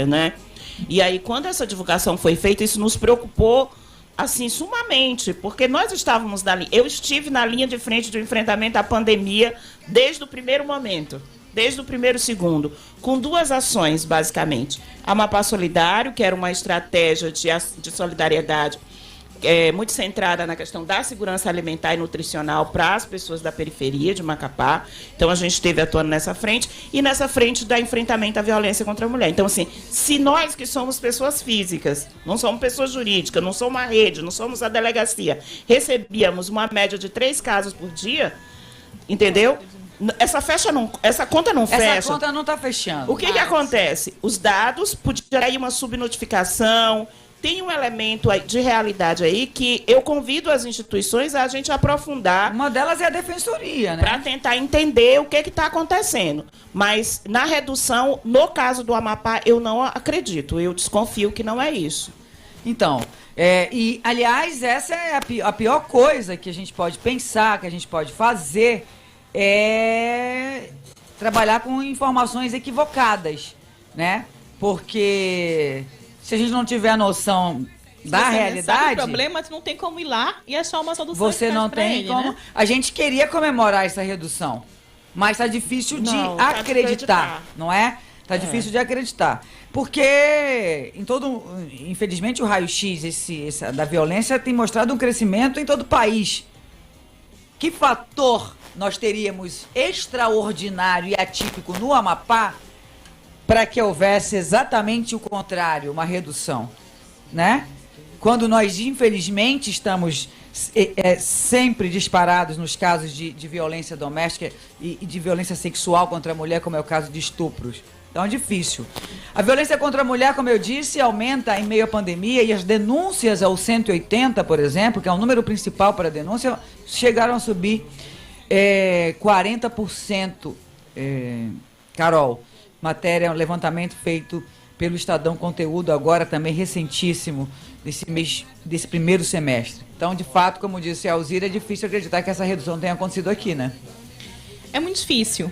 né? E aí, quando essa divulgação foi feita, isso nos preocupou, assim, sumamente, porque nós estávamos eu estive na linha de frente do enfrentamento à pandemia desde o primeiro momento, desde o primeiro segundo, com duas ações, basicamente. A Amapá Solidário, que era uma estratégia de solidariedade muito centrada na questão da segurança alimentar e nutricional para as pessoas da periferia de Macapá. Então, a gente esteve atuando nessa frente e nessa frente do enfrentamento à violência contra a mulher. Então, assim, se nós que somos pessoas físicas, não somos pessoas jurídicas, não somos uma rede, não somos a delegacia, recebíamos uma média de 3 casos por dia, entendeu? Essa conta não fecha. Essa conta não está fechando. O que acontece? Os dados podiam ir uma subnotificação. Tem um elemento de realidade aí que eu convido as instituições a gente aprofundar. Uma delas é a defensoria, né? Para tentar entender o que está acontecendo. Mas na redução, no caso do Amapá, eu não acredito. Eu desconfio que não é isso. Então, e aliás, essa é a pior coisa que a gente pode pensar, que a gente pode fazer, é trabalhar com informações equivocadas, né? Porque se a gente não tiver a noção da realidade... Sabe o problema, você não tem como ir lá e achar uma solução. Você não tem como... Né? A gente queria comemorar essa redução, mas está difícil de acreditar, não é? Está difícil de acreditar. Porque, infelizmente, o raio-x da violência tem mostrado um crescimento em todo o país. Que fator nós teríamos extraordinário e atípico no Amapá para que houvesse exatamente o contrário, uma redução, né? Quando nós, infelizmente, estamos sempre disparados nos casos de violência doméstica e de violência sexual contra a mulher, como é o caso de estupros. Então é difícil. A violência contra a mulher, como eu disse, aumenta em meio à pandemia e as denúncias ao 180, por exemplo, que é o número principal para a denúncia, chegaram a subir 40%, Carol. Matéria, um levantamento feito pelo Estadão Conteúdo, agora também recentíssimo, desse primeiro semestre. Então, de fato, como disse a Alzira, é difícil acreditar que essa redução tenha acontecido aqui, né? É muito difícil.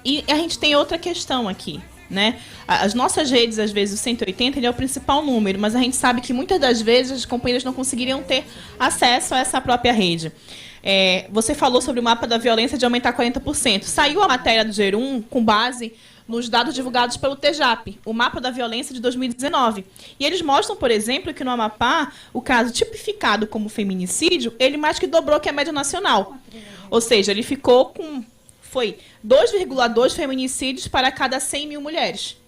E a gente tem outra questão aqui, né? As nossas redes, às vezes, o 180 ele é o principal número, mas a gente sabe que muitas das vezes as companhias não conseguiriam ter acesso a essa própria rede. Você falou sobre o mapa da violência de aumentar 40%. Saiu a matéria do G1 com base nos dados divulgados pelo TEJAP, o mapa da violência de 2019. E eles mostram, por exemplo, que no Amapá, o caso tipificado como feminicídio, ele mais que dobrou que a média nacional. Ou seja, ele foi 2,2 feminicídios para cada 100 mil mulheres,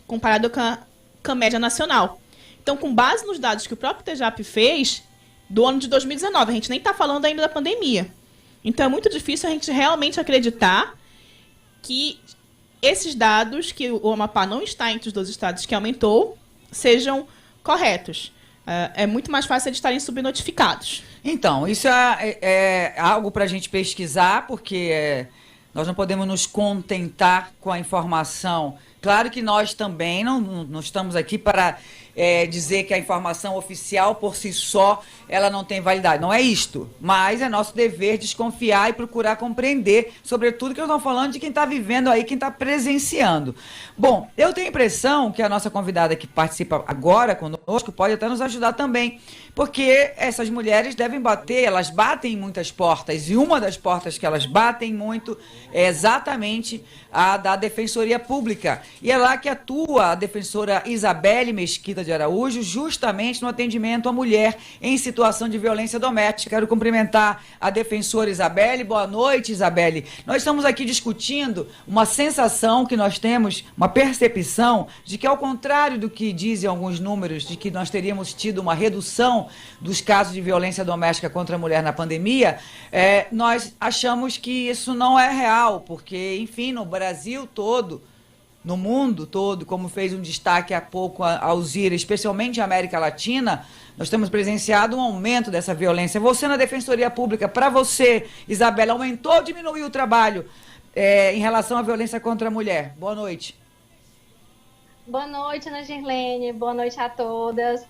comparado com a média nacional. Então, com base nos dados que o próprio TEJAP fez, do ano de 2019, a gente nem está falando ainda da pandemia. Então, é muito difícil a gente realmente acreditar que esses dados, que o Amapá não está entre os 12 estados que aumentou, sejam corretos. É muito mais fácil eles estarem subnotificados. Então, isso é algo para a gente pesquisar, porque nós não podemos nos contentar com a informação. Claro que nós também não estamos aqui para dizer que a informação oficial por si só ela não tem validade. Não é isto, mas é nosso dever desconfiar e procurar compreender, sobretudo que nós estamos falando de quem está vivendo aí, quem está presenciando. Bom, eu tenho a impressão que a nossa convidada que participa agora conosco pode até nos ajudar também, porque essas mulheres elas batem em muitas portas, e uma das portas que elas batem muito é exatamente a da Defensoria Pública. E é lá que atua a defensora Isabelle Mesquita de Araújo, justamente no atendimento à mulher em situação de violência doméstica. Quero cumprimentar a defensora Isabelle. Boa noite, Isabelle. Nós estamos aqui discutindo uma sensação que nós temos, uma percepção de que, ao contrário do que dizem alguns números, de que nós teríamos tido uma redução dos casos de violência doméstica contra a mulher na pandemia, nós achamos que isso não é real, porque, enfim, no Brasil todo, no mundo todo, como fez um destaque há pouco a Alzira, especialmente na América Latina, nós temos presenciado um aumento dessa violência. Você, na Defensoria Pública, para você, Isabela, aumentou ou diminuiu o trabalho em relação à violência contra a mulher? Boa noite. Boa noite, Ana Girlene. Boa noite a todas.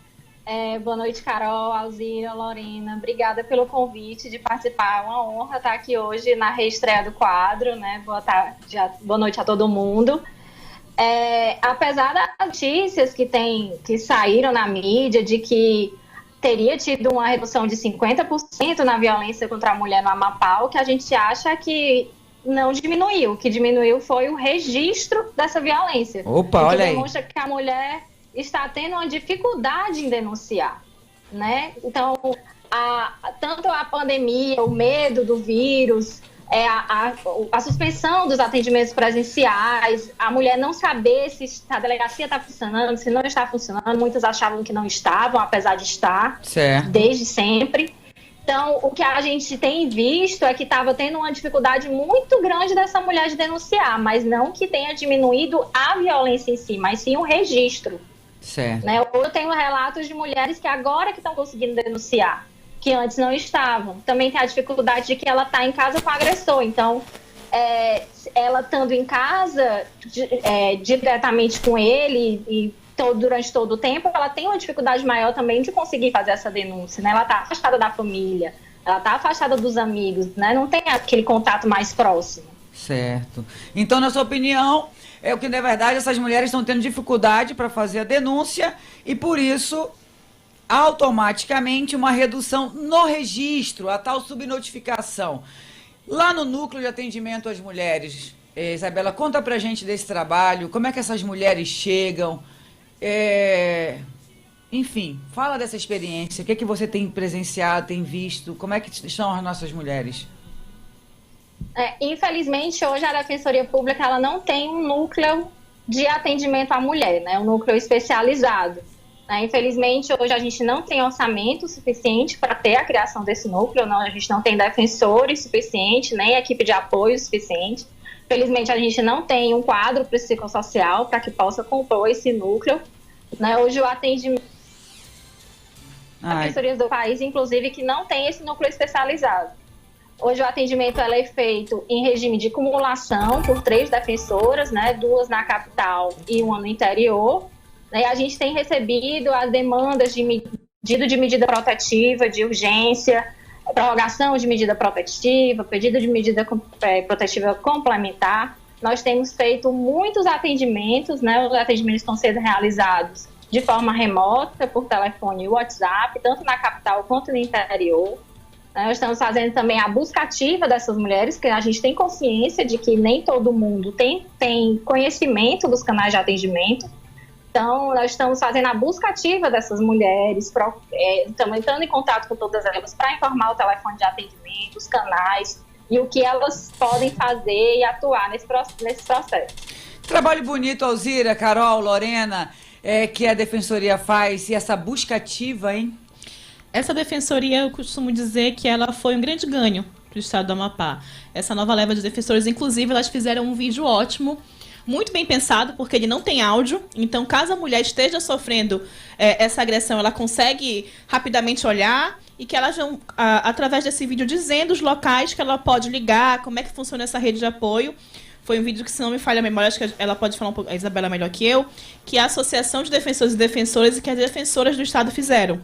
Boa noite, Carol, Alzira, Lorena. Obrigada pelo convite de participar. É uma honra estar aqui hoje na reestreia do quadro, né? Boa noite a todo mundo. apesar das notícias que saíram na mídia de que teria tido uma redução de 50% na violência contra a mulher no Amapá, o que a gente acha que não diminuiu. O que diminuiu foi o registro dessa violência. Opa, o que olha aí. demonstra que a mulher está tendo uma dificuldade em denunciar, né? Então, tanto a pandemia, o medo do vírus, a suspensão dos atendimentos presenciais, a mulher não saber se a delegacia está funcionando, se não está funcionando. Muitas achavam que não estavam, apesar de estar, certo, desde sempre. Então, o que a gente tem visto é que estava tendo uma dificuldade muito grande dessa mulher de denunciar, mas não que tenha diminuído a violência em si, mas sim o registro. certo. Né? Eu tenho relatos de mulheres que agora que estão conseguindo denunciar, que antes não estavam. Também tem a dificuldade de que ela está em casa com o agressor. Então, ela estando em casa diretamente com ele e durante todo o tempo, ela tem uma dificuldade maior também de conseguir fazer essa denúncia, né? Ela está afastada da família, ela está afastada dos amigos, né? Não tem aquele contato mais próximo. Certo. Então, na sua opinião, o que na verdade essas mulheres estão tendo dificuldade para fazer a denúncia e por isso automaticamente uma redução no registro, a tal subnotificação. Lá no núcleo de atendimento às mulheres, Isabela, conta pra gente desse trabalho, como é que essas mulheres chegam, enfim, fala dessa experiência, o que é que você tem presenciado, tem visto, como é que estão as nossas mulheres? Infelizmente, hoje a Defensoria Pública ela não tem um núcleo de atendimento à mulher, né? Um núcleo especializado. Infelizmente, hoje a gente não tem orçamento suficiente para ter a criação desse núcleo, a gente não tem defensores suficiente, nem equipe de apoio suficiente. Infelizmente, a gente não tem um quadro psicossocial para que possa compor esse núcleo. Hoje o atendimento defensorias do país, inclusive, que não tem esse núcleo especializado. Hoje o atendimento é feito em regime de cumulação por 3 defensoras, 2 na capital e 1 no interior. A gente tem recebido as demandas de pedido de medida protetiva, de urgência, prorrogação de medida protetiva, pedido de medida protetiva complementar. Nós temos feito muitos atendimentos, os atendimentos estão sendo realizados de forma remota, por telefone e WhatsApp, tanto na capital quanto no interior. Nós estamos fazendo também a busca ativa dessas mulheres, porque a gente tem consciência de que nem todo mundo tem conhecimento dos canais de atendimento. Então, nós estamos fazendo a busca ativa dessas mulheres, estamos entrando em contato com todas elas para informar o telefone de atendimento, os canais e o que elas podem fazer e atuar nesse processo. Trabalho bonito, Alzira, Carol, Lorena, que a Defensoria faz, e essa busca ativa, hein? Essa defensoria, eu costumo dizer que ela foi um grande ganho para o estado do Amapá. Essa nova leva de defensores, inclusive, elas fizeram um vídeo ótimo, muito bem pensado, porque ele não tem áudio. Então, caso a mulher esteja sofrendo essa agressão, ela consegue rapidamente olhar e que elas vão, através desse vídeo, dizendo os locais que ela pode ligar, como é que funciona essa rede de apoio. Foi um vídeo que, se não me falha a memória, acho que ela pode falar um pouco, a Isabela melhor que eu, que a Associação de Defensores e Defensoras e que as defensoras do estado fizeram.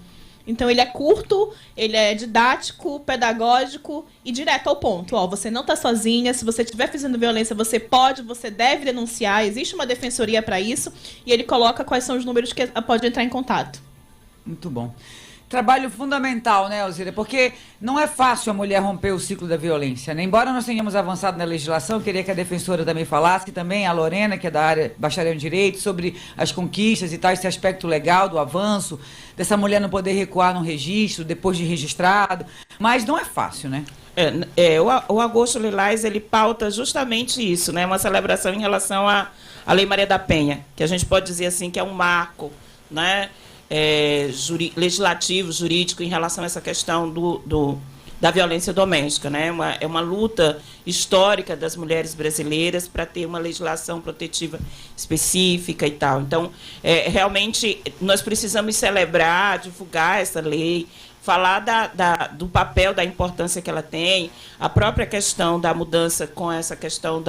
Então, ele é curto, ele é didático, pedagógico e direto ao ponto. Você não está sozinha, se você estiver fazendo violência, você pode, você deve denunciar, existe uma defensoria para isso, e ele coloca quais são os números que pode entrar em contato. Muito bom. Trabalho fundamental, né, Alzira? Porque não é fácil a mulher romper o ciclo da violência, né? Embora nós tenhamos avançado na legislação, eu queria que a defensora também falasse, que também a Lorena, que é da área bacharel em Direito, sobre as conquistas e tal, esse aspecto legal do avanço, dessa mulher não poder recuar no registro, depois de registrado, mas não é fácil, né? O Agosto Lilás, ele pauta justamente isso, né? Uma celebração em relação à Lei Maria da Penha, que a gente pode dizer assim que é um marco, né? Legislativo, jurídico, em relação a essa questão da violência doméstica, né? É uma luta histórica das mulheres brasileiras para ter uma legislação protetiva específica e tal. Então, realmente, nós precisamos celebrar, divulgar essa lei, falar do papel, da importância que ela tem, a própria questão da mudança com essa questão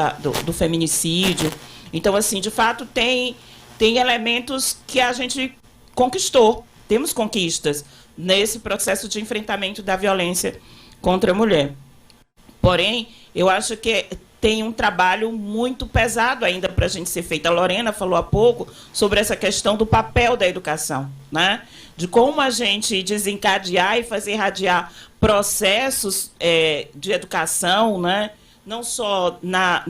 do feminicídio. Então, assim, de fato, tem elementos que a gente conquistou, temos conquistas nesse processo de enfrentamento da violência contra a mulher. Porém, eu acho que tem um trabalho muito pesado ainda para a gente ser feito. A Lorena falou há pouco sobre essa questão do papel da educação, né? De como a gente desencadear e fazer irradiar processos de educação, né? Não só na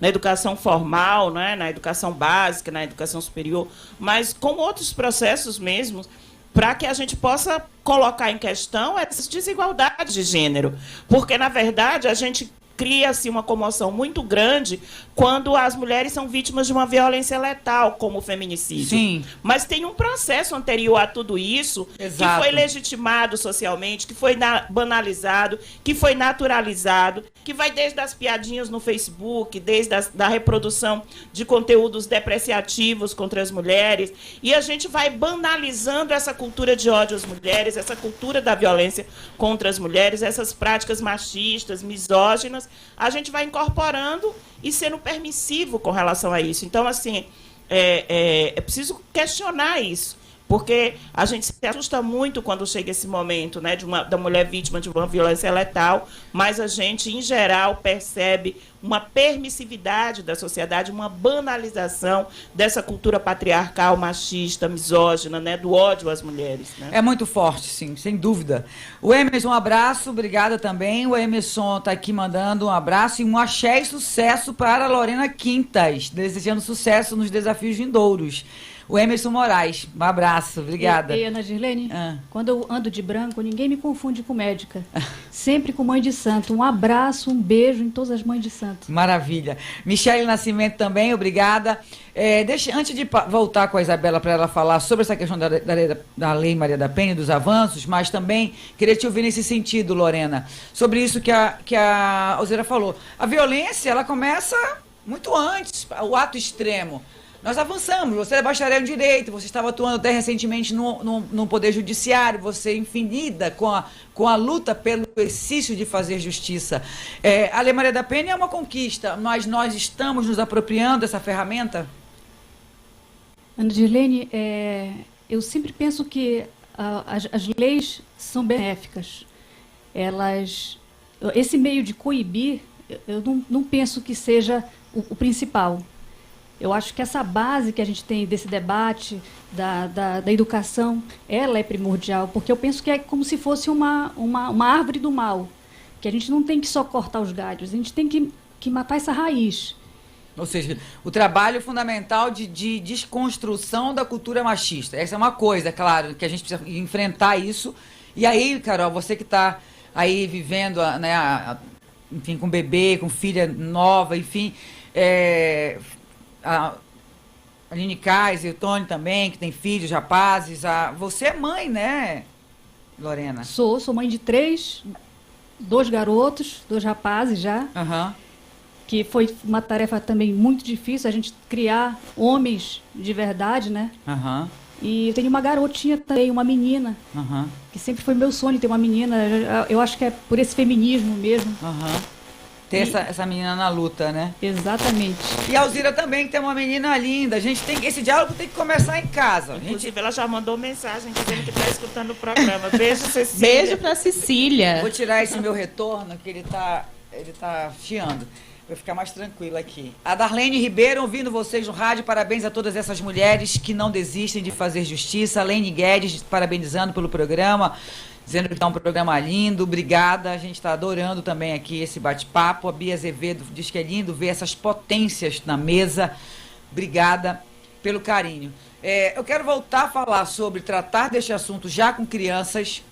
educação formal, né? Na educação básica, na educação superior, mas com outros processos mesmo, para que a gente possa colocar em questão essas desigualdades de gênero. Porque, na verdade, a gente cria-se uma comoção muito grande quando as mulheres são vítimas de uma violência letal, como o feminicídio. Sim. Mas tem um processo anterior a tudo isso, Exato, que foi legitimado socialmente, que foi banalizado, que foi naturalizado, que vai desde as piadinhas no Facebook, desde da reprodução de conteúdos depreciativos contra as mulheres, e a gente vai banalizando essa cultura de ódio às mulheres, essa cultura da violência contra as mulheres, essas práticas machistas, misóginas, a gente vai incorporando e sendo permissivo com relação a isso. Então, assim, é preciso questionar isso, porque a gente se assusta muito quando chega esse momento, né, da mulher vítima de uma violência letal, mas a gente, em geral, percebe uma permissividade da sociedade, uma banalização dessa cultura patriarcal, machista, misógina, né, do ódio às mulheres. Né? É muito forte, sim, sem dúvida. O Emerson, um abraço, obrigada também. O Emerson está aqui mandando um abraço e um axé e sucesso para a Lorena Quintas, desejando sucesso nos desafios vindouros. O Emerson Moraes, um abraço, obrigada. E Ana Girlene, quando eu ando de branco, ninguém me confunde com médica. Sempre com mãe de santo. Um abraço, um beijo em todas as mães de santo. Maravilha. Michele Nascimento também, obrigada. Antes de voltar com a Isabela para ela falar sobre essa questão da Lei Maria da Penha e dos avanços, mas também queria te ouvir nesse sentido, Lorena, sobre isso que a Alzira falou. A violência, ela começa muito antes, o ato extremo. Nós avançamos, você é bacharel em Direito, você estava atuando até recentemente no Poder Judiciário, você, enfim, lida com a luta pelo exercício de fazer justiça. A Lei Maria da Penha é uma conquista, mas nós estamos nos apropriando dessa ferramenta? Ana Girlene, eu sempre penso que as leis são benéficas. Esse meio de coibir, eu não penso que seja o principal. Eu acho que essa base que a gente tem desse debate, da educação, ela é primordial, porque eu penso que é como se fosse uma árvore do mal, que a gente não tem que só cortar os galhos, a gente tem que matar essa raiz. Ou seja, o trabalho fundamental de desconstrução da cultura machista. Essa é uma coisa, claro, que a gente precisa enfrentar isso. E aí, Carol, você que está aí vivendo, enfim, com bebê, com filha nova, enfim... A Aline Kaiser, o Tony também, que tem filhos, rapazes. Você é mãe, né, Lorena? Sou mãe de 2 garotos, 2 rapazes já. Que foi uma tarefa também muito difícil, a gente criar homens de verdade, né? E eu tenho uma garotinha também, uma menina, que sempre foi meu sonho ter uma menina. Eu acho que é por esse feminismo mesmo. Ter essa menina na luta, né? Exatamente. E a Alzira também, que tem uma menina linda. A gente esse diálogo tem que começar em casa. Inclusive, ela já mandou mensagem dizendo que está escutando o programa. Beijo, Cecília. Beijo pra Cecília. Vou tirar esse meu retorno, que ele tá chiando. Vou ficar mais tranquila aqui. A Darlene Ribeiro, ouvindo vocês no rádio, parabéns a todas essas mulheres que não desistem de fazer justiça. A Lene Guedes, parabenizando pelo programa, dizendo que está um programa lindo, obrigada, a gente está adorando também aqui esse bate-papo. A Bia Azevedo diz que é lindo ver essas potências na mesa, obrigada pelo carinho. Eu quero voltar a falar sobre tratar deste assunto já com crianças,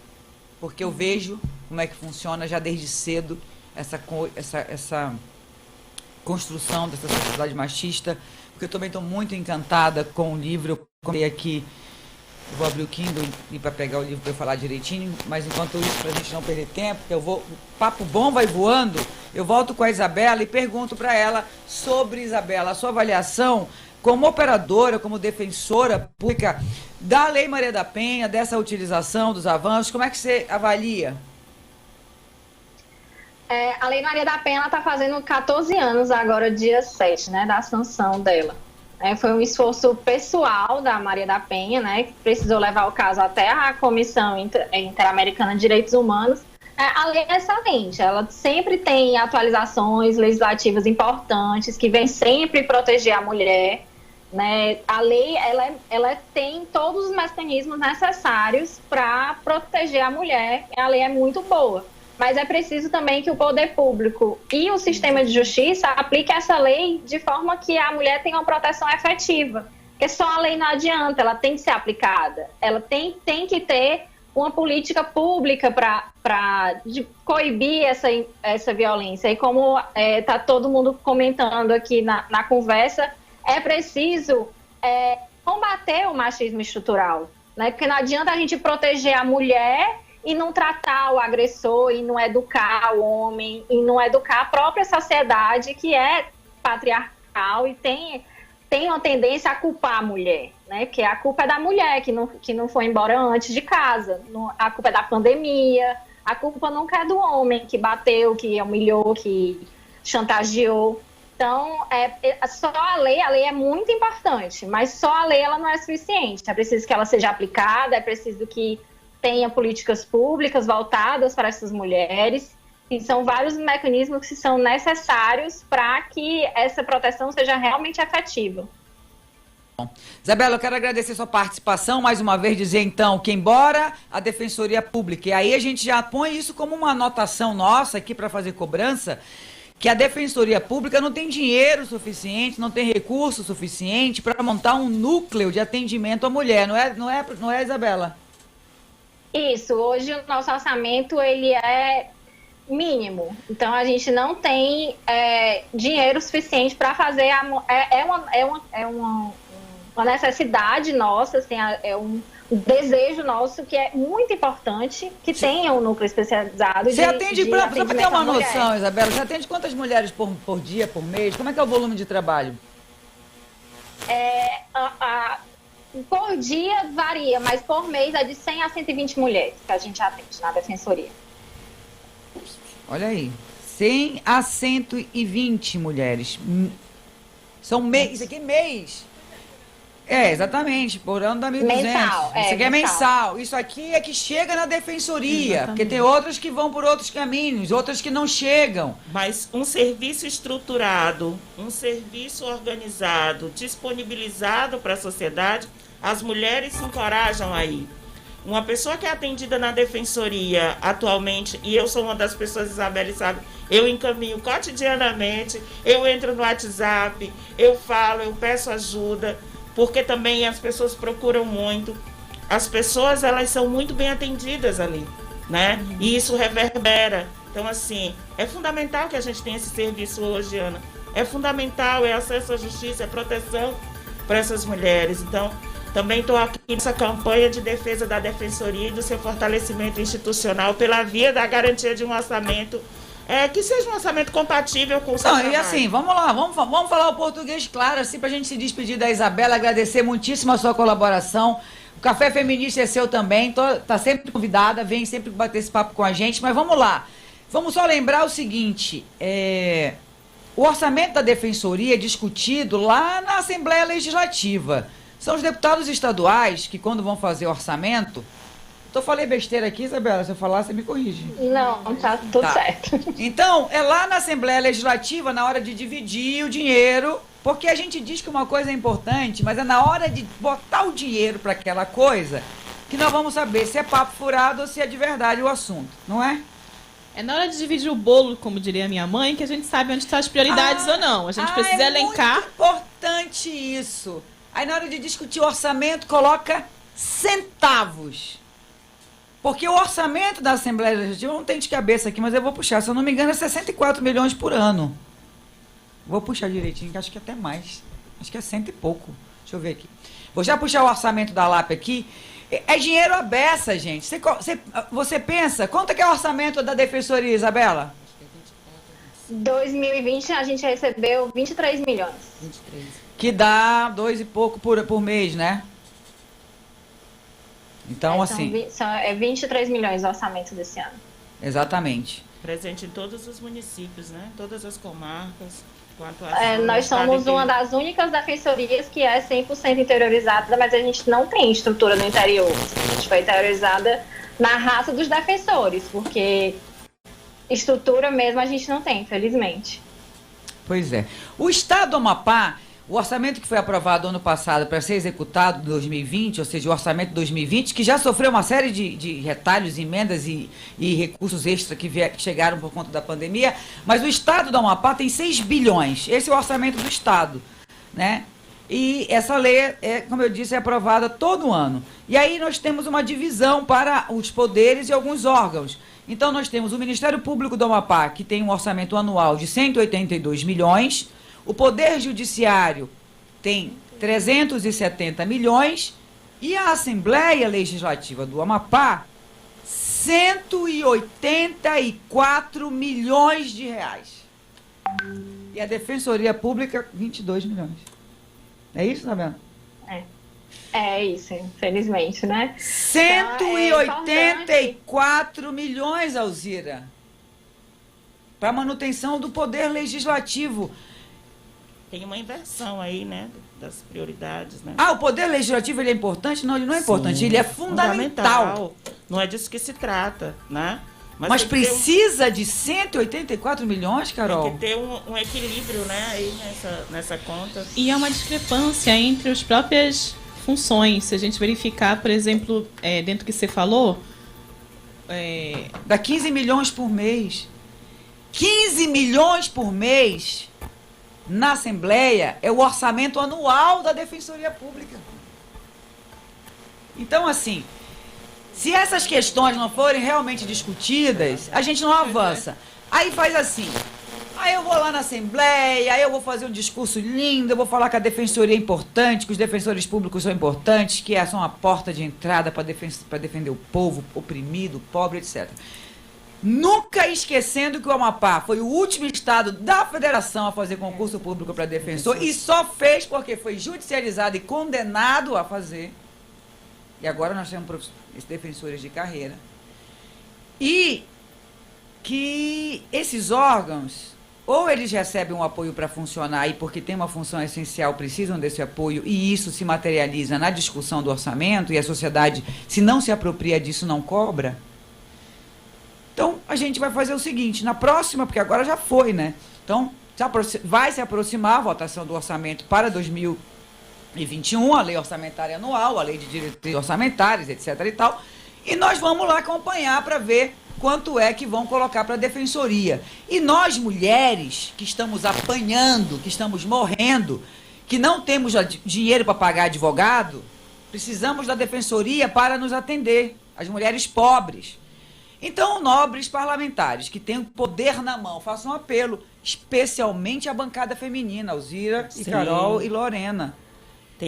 porque eu vejo como é que funciona já desde cedo essa construção dessa sociedade machista, porque eu também estou muito encantada com o livro, eu contei aqui. Eu vou abrir o Kindle para pegar o livro para eu falar direitinho, mas enquanto isso, para a gente não perder tempo, o papo bom vai voando, eu volto com a Isabela e pergunto para ela sobre, Isabela, a sua avaliação como operadora, como defensora pública da Lei Maria da Penha, dessa utilização dos avanços, como é que você avalia? A Lei Maria da Penha está fazendo 14 anos agora, dia 7, né, da sanção dela. Foi um esforço pessoal da Maria da Penha, né, que precisou levar o caso até a Comissão Interamericana de Direitos Humanos, A lei é excelente, ela sempre tem atualizações legislativas importantes que vêm sempre proteger a mulher, né? A lei ela tem todos os mecanismos necessários para proteger a mulher. A lei é muito boa, mas é preciso também que o poder público e o sistema de justiça apliquem essa lei de forma que a mulher tenha uma proteção efetiva. Porque só a lei não adianta, ela tem que ser aplicada, ela tem que ter uma política pública para coibir essa violência. E como está todo mundo comentando aqui na conversa, é preciso combater o machismo estrutural, né? Porque não adianta a gente proteger a mulher e não tratar o agressor, e não educar o homem, e não educar a própria sociedade, que é patriarcal e tem uma tendência a culpar a mulher, né? Porque a culpa é da mulher que não foi embora antes de casa, a culpa é da pandemia, a culpa nunca é do homem que bateu, que humilhou, que chantageou. Então, só a lei é muito importante, mas só a lei ela não é suficiente. É preciso que ela seja aplicada, é preciso que tenha políticas públicas voltadas para essas mulheres. E são vários mecanismos que são necessários para que essa proteção seja realmente efetiva. Bom, Isabela, eu quero agradecer sua participação, mais uma vez dizer então que embora a Defensoria Pública, e aí a gente já põe isso como uma anotação nossa aqui para fazer cobrança, que a Defensoria Pública não tem dinheiro suficiente, não tem recurso suficiente para montar um núcleo de atendimento à mulher, não é, Isabela? Isso, hoje o nosso orçamento ele é mínimo, então a gente não tem dinheiro suficiente para fazer uma necessidade nossa, assim, um desejo nosso que é muito importante que tenha um núcleo especializado. Você atende, só para ter uma noção, Isabela, você atende quantas mulheres por dia, por mês? Como é que é o volume de trabalho? Por dia varia, mas por mês é de 100 a 120 mulheres que a gente atende na Defensoria. Olha aí, 100 a 120 mulheres. São mês, isso aqui é mês. Exatamente, por ano dá 1.200. Mensal, isso aqui é mensal. Isso aqui é que chega na Defensoria, exatamente. Porque tem outras que vão por outros caminhos, outras que não chegam. Mas um serviço estruturado, um serviço organizado, disponibilizado para a sociedade, as mulheres se encorajam aí. Uma pessoa que é atendida na Defensoria atualmente, e eu sou uma das pessoas, Isabelle sabe, eu encaminho cotidianamente, eu entro no WhatsApp, eu falo, eu peço ajuda, porque também as pessoas procuram muito. As pessoas, elas são muito bem atendidas ali, né? E isso reverbera. Então, assim, é fundamental que a gente tenha esse serviço hoje, Ana. É fundamental, é acesso à justiça, é proteção para essas mulheres. Então, também estou aqui nessa campanha de defesa da Defensoria e do seu fortalecimento institucional pela via da garantia de um orçamento que seja um orçamento compatível com o seu trabalho. E assim, vamos lá, vamos falar o português claro, assim, pra gente se despedir da Isabela, agradecer muitíssimo a sua colaboração. O Café Feminista é seu também, tá sempre convidada, vem sempre bater esse papo com a gente, mas vamos lá. Vamos só lembrar o seguinte, o orçamento da Defensoria é discutido lá na Assembleia Legislativa. São os deputados estaduais que, quando vão fazer orçamento... Eu falei besteira aqui, Isabela, se eu falar, você me corrige. Não, tá tudo certo. Então, é lá na Assembleia Legislativa, na hora de dividir o dinheiro, porque a gente diz que uma coisa é importante, mas é na hora de botar o dinheiro para aquela coisa que nós vamos saber se é papo furado ou se é de verdade o assunto, não é? É na hora de dividir o bolo, como diria minha mãe, que a gente sabe onde estão as prioridades ou não. A gente precisa elencar. É muito importante isso. Aí na hora de discutir o orçamento, coloca centavos. Porque o orçamento da Assembleia Legislativa não tem de cabeça aqui, mas eu vou puxar. Se eu não me engano, é 64 milhões por ano. Vou puxar direitinho, que acho que até mais. Acho que é 100 e pouco. Deixa eu ver aqui. Vou já puxar o orçamento da LAP aqui. É dinheiro à beça, gente. Você pensa, quanto é o orçamento da Defensoria, Isabela? 2020 a gente recebeu 23 milhões. 23. Que dá 2 e pouco por mês, né? Então, assim... É 23 milhões o orçamento desse ano. Exatamente. Presente em todos os municípios, né? Todas as comarcas. Nós somos uma das únicas defensorias que é 100% interiorizada, mas a gente não tem estrutura no interior. A gente foi interiorizada na raça dos defensores, porque estrutura mesmo a gente não tem, infelizmente. Pois é. O Estado do Amapá, o orçamento que foi aprovado ano passado para ser executado em 2020, ou seja, o orçamento de 2020, que já sofreu uma série de retalhos, emendas e recursos extras que chegaram por conta da pandemia, mas o Estado do Amapá tem 6 bilhões. Esse é o orçamento do Estado, né? E essa lei, como eu disse, é aprovada todo ano. E aí nós temos uma divisão para os poderes e alguns órgãos. Então nós temos o Ministério Público do Amapá, que tem um orçamento anual de 182 milhões, o Poder Judiciário tem 370 milhões e a Assembleia Legislativa do Amapá, 184 milhões de reais. E a Defensoria Pública, 22 milhões. É isso, Sabrina? É isso, infelizmente, né? 184 milhões, Alzira, para manutenção do Poder Legislativo. Tem uma inversão aí, né, das prioridades, né? Ah, o Poder Legislativo ele é importante? Não, ele não é importante, ele é fundamental. Não é disso que se trata, né? Mas precisa de 184 milhões, Carol? Tem que ter um equilíbrio, né, aí nessa conta. E há uma discrepância entre as próprias funções. Se a gente verificar, por exemplo, dentro do que você falou... Dá 15 milhões por mês. 15 milhões por mês na Assembleia é o orçamento anual da Defensoria Pública. Então, assim... Se essas questões não forem realmente discutidas, a gente não avança. Aí faz assim, aí eu vou lá na Assembleia, aí eu vou fazer um discurso lindo, eu vou falar que a defensoria é importante, que os defensores públicos são importantes, que são a porta de entrada para defender o povo oprimido, pobre, etc. Nunca esquecendo que o Amapá foi o último estado da federação a fazer concurso público para defensor e só fez porque foi judicializado e condenado a fazer. E agora nós temos defensores de carreira. E que esses órgãos, ou eles recebem um apoio para funcionar e porque tem uma função essencial, precisam desse apoio, e isso se materializa na discussão do orçamento, e a sociedade, se não se apropria disso, não cobra. Então, a gente vai fazer o seguinte, na próxima, porque agora já foi, né? Então, vai se aproximar a votação do orçamento para 2021, a lei orçamentária anual, a lei de diretrizes orçamentárias, etc. e tal. E nós vamos lá acompanhar para ver quanto é que vão colocar para a defensoria. E nós, mulheres, que estamos apanhando, que estamos morrendo, que não temos dinheiro para pagar advogado, precisamos da defensoria para nos atender, as mulheres pobres. Então, nobres parlamentares que têm o poder na mão, façam um apelo, especialmente à bancada feminina, Alzira, e Carol e Lorena.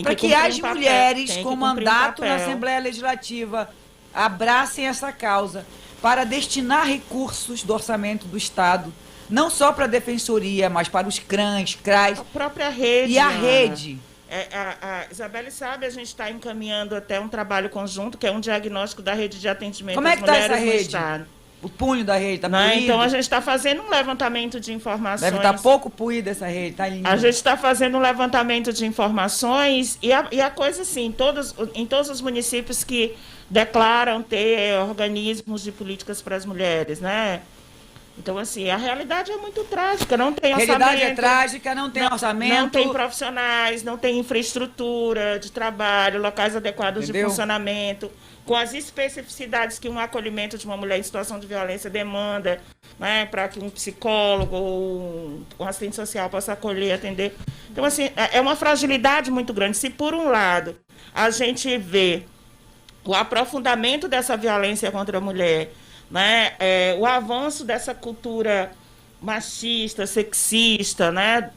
Para que as mulheres com mandato na Assembleia Legislativa abracem essa causa para destinar recursos do orçamento do Estado, não só para a defensoria, mas para os CRAs, a própria rede. E a rede. A Isabelle sabe, a gente está encaminhando até um trabalho conjunto, que é um diagnóstico da rede de atendimento às mulheres. Como é que está essa rede? Estado. O punho da rede está puído? Então, a gente está fazendo um levantamento de informações. Deve estar pouco puída essa rede, está linda. A gente está fazendo um levantamento de informações e a coisa assim, em todos os municípios que declaram ter organismos de políticas para as mulheres, né? Então, assim, a realidade é muito trágica, não tem orçamento. A realidade é trágica, não tem orçamento. Não tem profissionais, não tem infraestrutura de trabalho, locais adequados de funcionamento, com as especificidades que um acolhimento de uma mulher em situação de violência demanda, né, para que um psicólogo ou um assistente social possa acolher e atender. Então, assim, é uma fragilidade muito grande. Se, por um lado, a gente vê o aprofundamento dessa violência contra a mulher, né, o avanço dessa cultura machista, sexista, né,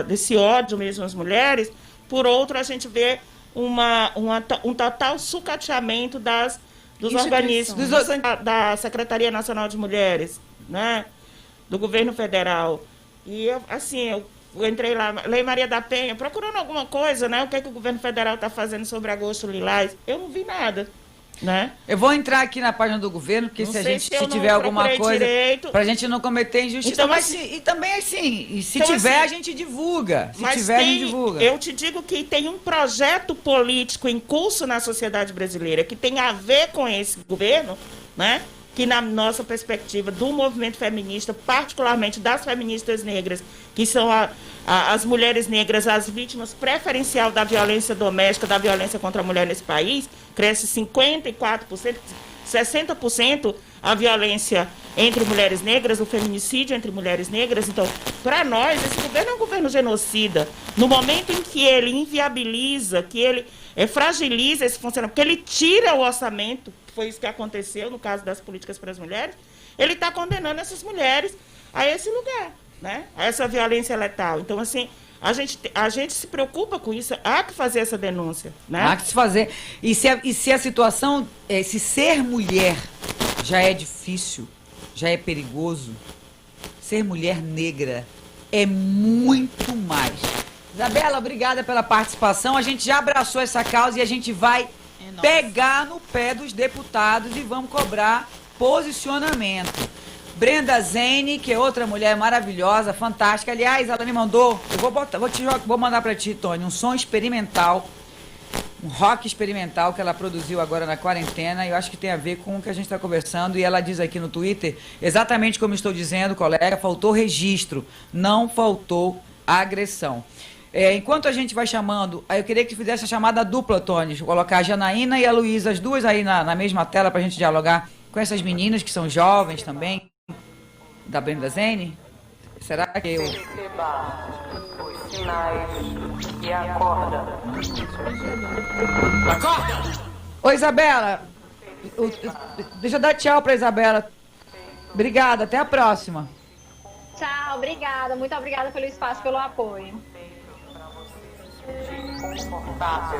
desse ódio mesmo às mulheres, por outro, a gente vê um total sucateamento dos organismos, da Secretaria Nacional de Mulheres, né, do governo federal. E, assim, eu entrei lá, Lei Maria da Penha, procurando alguma coisa, né, o que o governo federal está fazendo sobre agosto lilás. Eu não vi nada. Né? Eu vou entrar aqui na página do governo, porque se tiver alguma coisa, para a gente não cometer injustiça. Então, mas e também assim, se então, tiver, a gente divulga. Se tiver, a gente divulga. Eu te digo que tem um projeto político em curso na sociedade brasileira que tem a ver com esse governo, né? que na nossa perspectiva do movimento feminista, particularmente das feministas negras, que são as mulheres negras, as vítimas preferencial da violência doméstica, da violência contra a mulher nesse país, cresce 54%, 60% a violência entre mulheres negras, o feminicídio entre mulheres negras. Então, para nós, esse governo é um governo genocida. No momento em que ele inviabiliza, que ele fragiliza esse funcionamento, porque ele tira o orçamento, foi isso que aconteceu no caso das políticas para as mulheres, ele está condenando essas mulheres a esse lugar, né? A essa violência letal. Então, assim, a gente se preocupa com isso, há que fazer essa denúncia, né? Há que se fazer. E se a situação, se ser mulher já é difícil, já é perigoso, ser mulher negra é muito mais. Isabela, obrigada pela participação. A gente já abraçou essa causa e a gente vai pegar no pé dos deputados e vamos cobrar posicionamento. Brenda Zene, que é outra mulher maravilhosa, fantástica. Aliás, ela me mandou, vou mandar para ti, Tony, um som experimental, um rock experimental que ela produziu agora na quarentena, e eu acho que tem a ver com o que a gente está conversando, e ela diz aqui no Twitter, exatamente como estou dizendo, colega, faltou registro, não faltou agressão. Enquanto a gente vai chamando, eu queria que fizesse a chamada dupla, Tony, vou colocar a Janaína e a Luísa, as duas aí na mesma tela para a gente dialogar com essas meninas que são jovens também, da Brenda Zene. Será que eu... Perceba os sinais e acorda. Acorda! Ô, Isabela, deixa eu dar tchau pra Isabela. Obrigada, até a próxima. Tchau, obrigada. Muito obrigada pelo espaço, pelo apoio. Confortável.